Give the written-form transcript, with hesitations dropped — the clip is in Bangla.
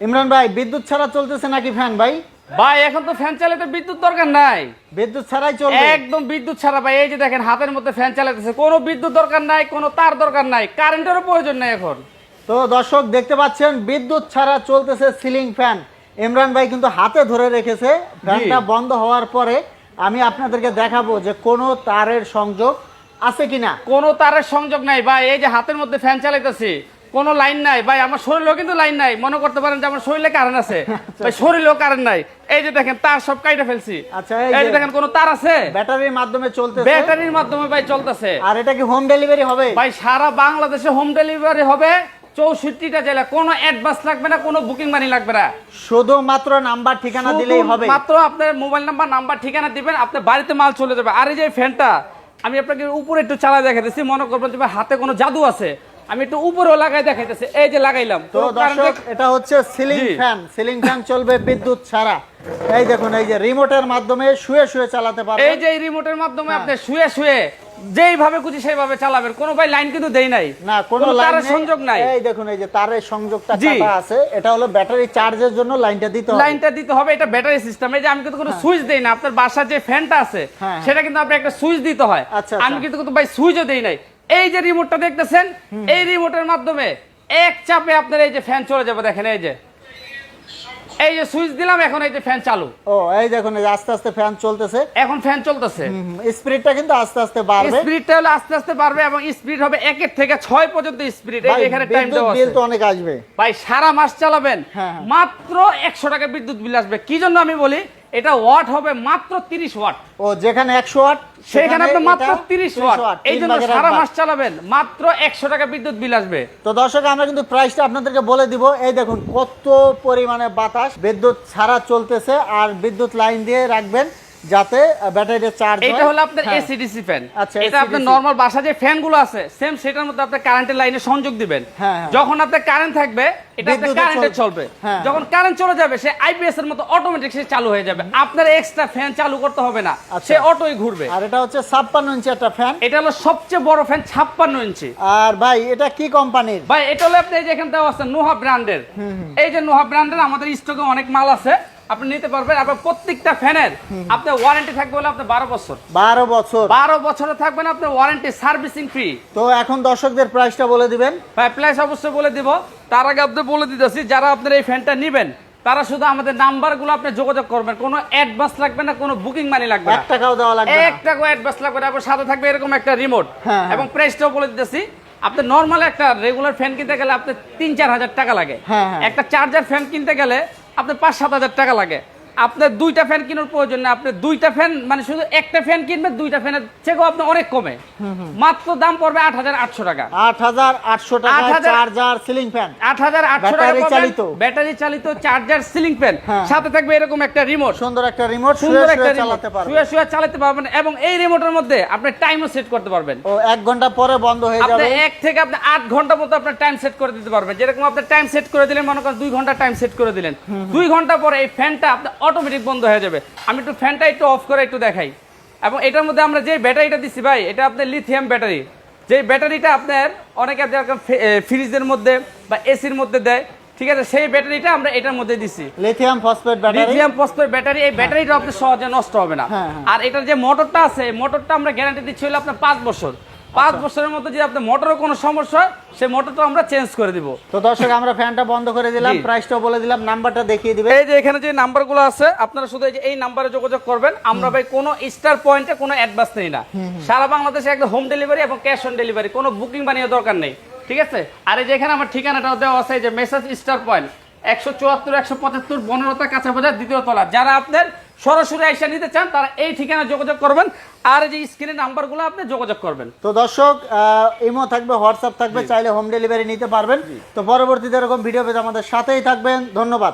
ইমরান ভাই, বিদ্যুৎ ছাড়া চলতেছে নাকি ফ্যান ভাই? ভাই এখন তো ফ্যান চালাতে বিদ্যুৎ দরকার নাই, বিদ্যুৎ ছাড়াই চলবে? একদম বিদ্যুৎ ছাড়া ভাই। এই যে দেখেন হাতের মধ্যে ফ্যান চালাতেছে, কোনো বিদ্যুৎ দরকার নাই, কোনো তার দরকার নাই, কারেন্টেরও প্রয়োজন নাই এখন। তো দর্শক দেখতে পাচ্ছেন বিদ্যুৎ ছাড়া চলতেছে সিলিং ফ্যান। ইমরান ভাই কিন্তু হাতে ধরে রেখেছে। ফ্যানটা বন্ধ হওয়ার পরে আমি আপনাদেরকে দেখাবো যে কোনো তারের সংযোগ আছে কিনা। কোনো তারের সংযোগ নাই ভাই। এই যে হাতের মধ্যে ফ্যান চালাইতেছি, কোনো লাইন নাই ভাই। আমার শরীরেও কিন্তু লাইন নাই, মনে করতে পারেন যে আমার শরীরে কারেন্ট আছে, ভাই শরীরেও কারেন্ট নাই। এই যে দেখেন তার সব কাইটা ফেলছি। আচ্ছা, এই যে দেখেন কোনো তার আছে, ব্যাটারির মাধ্যমে চলতেছে। ব্যাটারির মাধ্যমে ভাই চলতেছে। আর এটা কি হোম ডেলিভারি হবে? ভাই সারা বাংলাদেশে হোম ডেলিভারি হবে, 64টা জেলা। কোনো অ্যাডভান্স লাগবে না, কোনো বুকিং মানি লাগবে না, শুধুমাত্র নাম্বার ঠিকানা দিলেই হবে। মাত্র আপনার মোবাইল নাম্বার ঠিকানা দিবেন, আপনার বাড়িতে মাল চলে যাবে। আর এই যে ফ্যানটা আমি আপনাকে উপরে একটু চালা দেখাইতেছি, মনে করবেন যে হাতে কোনো জাদু আছে, আমি একটু উপরেও লাগাই দেখাইতেছি। এই যে লাগাইলাম। তো দর্শক এটা হচ্ছে সিলিং ফ্যান। সিলিং ফ্যান চলবে বিদ্যুৎ ছাড়া। এই দেখুন, এই যে রিমোটের মাধ্যমে শুয়ে শুয়ে চালাতে পারবেন। এই যে রিমোটের মাধ্যমে আপনি শুয়ে শুয়ে যেইভাবে খুশি সেইভাবে চালাবেন। কোনো ভাই লাইন কিন্তু দেই নাই, না কোনো তারের সংযোগ নাই। এই দেখুন, এই যে তারের সংযোগটা কাটা আছে, এটা হলো ব্যাটারি চার্জের জন্য লাইনটা দিতে হবে। লাইনটা দিতে হবে, এটা ব্যাটারি সিস্টেম। এই যে আমি কিন্তু কোনো সুইচ দেই না। আপনার বাসার যে ফ্যানটা আছে সেটা কিন্তু আপনি একটা সুইচ দিতে হয়। আমি কিন্তু ভাই সুইচও দেই নাই। এই যে রিমোটটা দেখতেছেন, এই রিমোটের মাধ্যমে এক চাপে আপনার এই যে ফ্যান চলে যাবে। দেখেন এই যে সুইচ দিলাম, এখন এই যে ফ্যান চালু। ও এই দেখুন, এই যে আস্তে আস্তে ফ্যান চলতেছে। এখন ফ্যান চলতেছে। স্পিডটা কিন্তু আস্তে আস্তে বাড়বে। স্পিডটা হলো আস্তে আস্তে বাড়বে এবং স্পিড হবে 1 থেকে 6 পর্যন্ত স্পিড। এই যে এখানে টাইম দেওয়া আছে। বিল তো অনেক আসবে ভাই, সারা মাস চালাবেন, মাত্র 100 টাকা বিদ্যুৎ বিল আসবে। কি জন্য আমি বলি, এটা ওয়াট হবে মাত্র 30 ওয়াট। ও যেখানে 100 ওয়াট সেখানে আপনি মাত্র 30 ওয়াট। এই জন্য সারা মাস চালাবেন, মাত্র 100 টাকা বিদ্যুৎ বিল আসবে। তো দর্শক আমরা কিন্তু প্রাইসটা আপনাদেরকে বলে দিব। এই দেখুন কত পরিমাণে বাতাস বিদ্যুৎ ছাড়া চলতেছে। আর বিদ্যুৎ লাইন দিয়ে রাখবেন যাতে ব্যাটারিটা চার্জ হয়। এটা হলো আপনার এসিডিসি ফ্যান। আচ্ছা, এটা আপনার নরমাল বাসা যে ফ্যানগুলো আছে সেম সেটার মধ্যে আপনি কারেন্টের লাইনে সংযোগ দিবেন। যখন আপনার কারেন্ট থাকবে এটা আপনার কারেন্টে চলবে। যখন কারেন্ট চলে যাবে সে আইপিএস এর মতো অটোমেটিক সে চালু হয়ে যাবে। আপনার এক্সট্রা ফ্যান চালু করতে হবে না, সে অটোই ঘুরবে। আর এটা হচ্ছে 56 ইঞ্চি একটা ফ্যান। এটা হলো সবচেয়ে বড় ফ্যান, 56 ইঞ্চি। আর ভাই এটা কি কোম্পানির? ভাই এটা হলো আপনি এই যে এখানে দেওয়া আছে নোহা ব্র্যান্ডের। এই যে নোহা ব্র্যান্ডের আমাদের স্টকে অনেক মাল আছে, আপনি নিতে পারবেন। আপনার প্রত্যেকটা ফ্যানের আপনার ওয়ারেন্টি থাকবে হলো আপনার 12 বছর। 12 বছরে থাকবে না আপনার ওয়ারেন্টি, সার্ভিসিং ফ্রি। তো এখন দর্শকদের প্রাইসটা বলে দিবেন। ভাই প্রাইস অবশ্যই বলে দিব, তার আগে আপনি বলে দিতেছি যারা আপনার এই ফ্যানটা নেবেন তারা শুধু আমাদের নাম্বারগুলো আপনি যোগাযোগ করবেন। কোনো অ্যাডভান্স লাগবে না, কোনো বুকিং মানি লাগবে না, 1 টাকাও দেওয়া লাগবে না, 1 টাকাও অ্যাডভান্স লাগবে না। এবং সাথে থাকবে এরকম একটা রিমোট। এবং প্রাইসটাও বলে দিতেছি, আপনি নরমাল একটা রেগুলার ফ্যান কিনতে গেলে আপনি 3-4 হাজার টাকা লাগে। একটা চার্জার ফ্যান কিনতে গেলে আপনার 5-7 হাজার টাকা লাগে। আপনার 2টা ফ্যান কেনার প্রয়োজন না, আপনি 2টা ফ্যান মানে শুধু একটা ফ্যান কিনবেন, 2টা ফ্যানের থেকেও আপনি অনেক কমে। মাত্র দাম পড়বে 8,800 টাকা। 8,800 টাকা চার্জার সিলিং ফ্যান। 8,800 টাকা ব্যাটারি চালিত চার্জার সিলিং ফ্যান। সাথে থাকবে এরকম একটা রিমোট, সুন্দর একটা রিমোট, সুন্দর একটা রিমোট, শুয়ে চালাতে পারবেন। এবং এই রিমোটের মধ্যে আপনি টাইমও সেট করতে পারবেন। ও 1 ঘন্টা পরে বন্ধ হয়ে যাবে। আপনি 1 থেকে আপনি 8 ঘন্টা মতো আপনি টাইম সেট করে দিতে পারবেন। যেরকম আপনি টাইম সেট করে দিলেন, মনে করেন 2 ঘন্টা টাইম সেট করে দিলেন, 2 ঘন্টা পরে এই ফ্যানটা আপনি অটোমেটিক বন্ধ হয়ে যাবে। আমি একটু ফ্যানটা একটু অফ করে একটু দেখাই। এবং এটার মধ্যে আমরা যে ব্যাটারিটা দিচ্ছি ভাই, এটা আপনার লিথিয়াম ব্যাটারি। যে ব্যাটারিটা আপনার অনেকে ফ্রিজের মধ্যে বা এসির মধ্যে দেয়, ঠিক আছে, সেই ব্যাটারিটা আমরা এটার মধ্যে দিচ্ছি। Lithium phosphate battery. এই ব্যাটারিটা আপনার সহজে নষ্ট হবে না। আর এটার যে মোটরটা আছে, মোটরটা আমরা গ্যারান্টি দিচ্ছি হলো আপনার 5 বছর। 5 বছরের মধ্যে যদি আপনার মোটরের কোনো সমস্যা হয়, সেই মোটরটা আমরা চেঞ্জ করে দিব। তো দর্শক আমরা ফ্যানটা বন্ধ করে দিলাম, প্রাইসটাও বলে দিলাম, নাম্বারটা দেখিয়ে দিবেন। এই যে এখানে যে নাম্বারগুলো আছে আপনারা শুধু এই নাম্বারে যোগাযোগ করবেন। আমরা ভাই কোনো স্টার পয়েন্টে কোনো অ্যাডভান্স নেই না। সারা বাংলাদেশে একদম হোম ডেলিভারি এবং ক্যাশ অন ডেলিভারি, কোনো বুকিং বানিয়ে দরকার নেই, ঠিক আছে। আর এই যে এখানে আমার ঠিকানাটাও দেওয়া আছে, যে মেসেজ স্টার পয়েন্ট 174-175 বনলতা কাঁচা বাজার 2য় তলা। যারা আপনার সরাসরি আইসা নিতে চান তারা এই ঠিকানা যোগাযোগ করবেন। আর এই যে স্ক্রিনের নাম্বারগুলো আপনি যোগাযোগ করবেন। তো দর্শক ইমো থাকবে, হোয়াটসঅ্যাপ থাকবে, চাইলে হোম ডেলিভারি নিতে পারবেন। তো পরবর্তীতে এরকম ভিডিও পেতে আমাদের সাথেই থাকবেন। ধন্যবাদ।